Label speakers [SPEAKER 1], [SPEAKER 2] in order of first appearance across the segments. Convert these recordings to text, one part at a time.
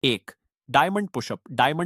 [SPEAKER 1] एक, diamond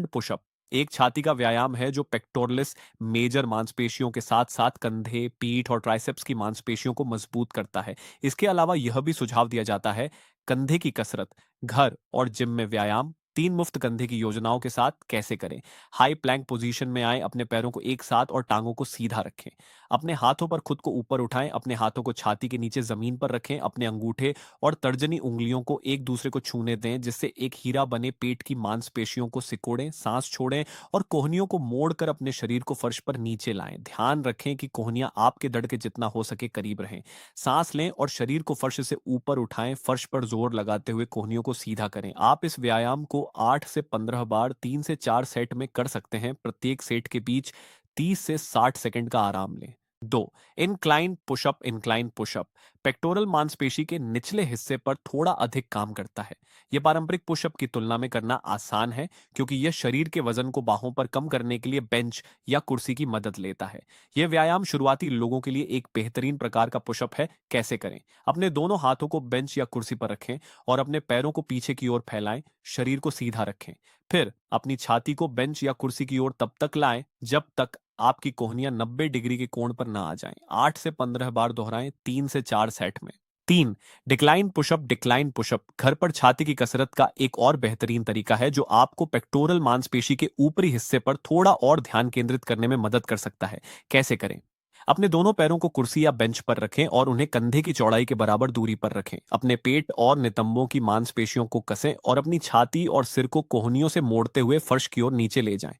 [SPEAKER 1] pushup एक छाती का व्यायाम है जो पेक्टोरलिस मेजर मांसपेशियों के साथ साथ कंधे, पीठ और ट्राइसेप्स की मांसपेशियों को मजबूत करता है। इसके अलावा यह भी सुझाव दिया जाता है कंधे की कसरत घर और जिम में व्यायाम 3 मुफ्त कंधे की योजनाओं के साथ कैसे करें। हाई प्लैंक पोजीशन में आए, अपने पैरों को एक साथ और टांगों को सीधा रखें। अपने हाथों पर खुद को ऊपर उठाएं, अपने हाथों को छाती के नीचे जमीन पर रखें, अपने अंगूठे और तर्जनी उंगलियों को एक दूसरे को छूने दें जिससे एक हीरा बने। पेट की मांसपेशियों को सिकोड़ें, सांस छोड़ें और कोहनियों को मोड़कर अपने शरीर को फर्श पर नीचे लाएं। ध्यान रखें कि कोहनियां आपके धड़ के जितना हो सके करीब रहें। सांस लें और शरीर को फर्श से ऊपर उठाएं, फर्श पर जोर लगाते हुए कोहनियों को सीधा करें। आप इस व्यायाम को 8 से 15 बार 3 से 4 सेट में कर सकते हैं। प्रत्येक सेट के बीच 30 से 60 सेकंड का आराम लें। 2, इंक्लाइन पुशअप पेक्टोरल मांसपेशी के निचले हिस्से पर थोड़ा अधिक काम करता है। यह पारंपरिक पुशअप की तुलना में करना आसान है क्योंकि यह शरीर के वजन को बाहों पर कम करने के लिए बेंच या कुर्सी की मदद लेता है। यह व्यायाम शुरुआती लोगों के लिए एक बेहतरीन प्रकार का पुशअप है। कैसे करें? अपने दोनों हाथों को बेंच या कुर्सी पर रखें और अपने पैरों को पीछे की ओर फैलाएं। शरीर को सीधा रखें। फिर अपनी छाती को बेंच या कुर्सी की ओर तब तक लाएं जब तक आपकी कोहनियां 90 डिग्री के कोण पर ना आ जाएं। 8 से 15 बार दोहराएं 3 से 4 सेट में। 3, डिक्लाइन पुशअप घर पर छाती की कसरत का एक और बेहतरीन तरीका है जो आपको पेक्टोरल मांसपेशी के ऊपरी हिस्से पर थोड़ा और ध्यान केंद्रित करने में मदद कर सकता है। कैसे करें? अपने दोनों पैरों को कुर्सी या बेंच पर रखें और उन्हें कंधे की चौड़ाई के बराबर दूरी पर रखें। अपने पेट और नितंबों की मांसपेशियों को कसें और अपनी छाती और सिर को कोहनियों से मोड़ते हुए फर्श की ओर नीचे ले जाएं।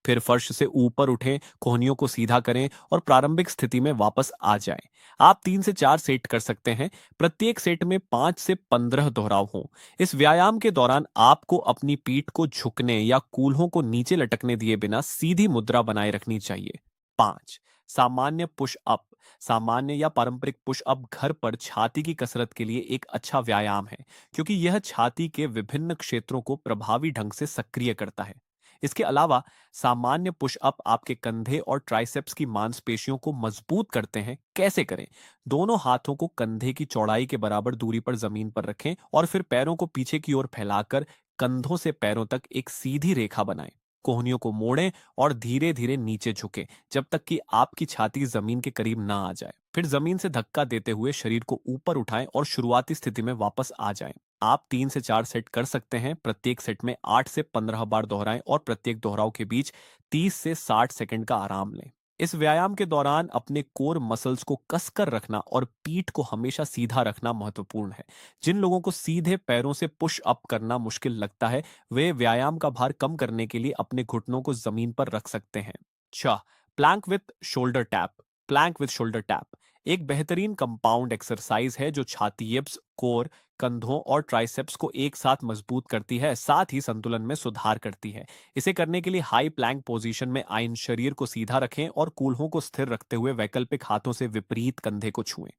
[SPEAKER 1] फिर फर्श से ऊपर उठें, कोहनियों को सीधा करें और प्रारंभिक स्थिति में वापस आ जाएं। आप 3 से 4 सेट कर सकते हैं। प्रत्येक सेट में 5 से 15 दोहराव हों। इस व्यायाम के दौरान आपको अपनी पीठ को झुकने या कूल्हों को नीचे लटकने दिए बिना सीधी मुद्रा बनाए रखनी चाहिए। 5, सामान्य पुश अप सामान्य या पारंपरिक पुश अप घर पर छाती की कसरत के लिए एक अच्छा व्यायाम है क्योंकि यह छाती के विभिन्न क्षेत्रों को प्रभावी ढंग से सक्रिय करता है। इसके अलावा सामान्य पुश अप आपके कंधे और ट्राइसेप्स की मांसपेशियों को मजबूत करते हैं। कैसे करें? दोनों हाथों को कंधे की चौड़ाई के बराबर दूरी पर जमीन पर रखें और फिर पैरों को पीछे की ओर फैलाकर कंधों से पैरों तक एक सीधी रेखा बनाएं। कोहनियों को मोड़ें और धीरे धीरे नीचे झुकें जब तक कि आपकी छाती जमीन के करीब ना आ जाए। फिर जमीन से धक्का देते हुए शरीर को ऊपर उठाएं और शुरुआती स्थिति में वापस आ जाएं। आप 3 से 4 सेट कर सकते हैं। प्रत्येक सेट में 8 से 15 बार दोहराएं और प्रत्येक दोहराव के बीच 30 से 60 सेकंड का आराम लें। इस व्यायाम के दौरान अपने कोर मसल्स को कसकर रखना और पीठ को हमेशा सीधा रखना महत्वपूर्ण है। जिन लोगों को सीधे पैरों से पुश अप करना मुश्किल लगता है, वे व्यायाम का भार कम करने के लिए अपने घुटनों को जमीन पर रख सकते हैं। 6, plank with shoulder tap plank with shoulder tap एक बेहतरीन कंपाउंड एक्सरसाइज है जो छाती, एब्स, कोर, कंधों और ट्राइसेप्स को एक साथ मजबूत करती है, साथ ही संतुलन में सुधार करती है। इसे करने के लिए हाई प्लैंक पोजीशन में आइन, शरीर को सीधा रखें और कूल्हों को स्थिर रखते हुए वैकल्पिक हाथों से विपरीत कंधे को छुएं।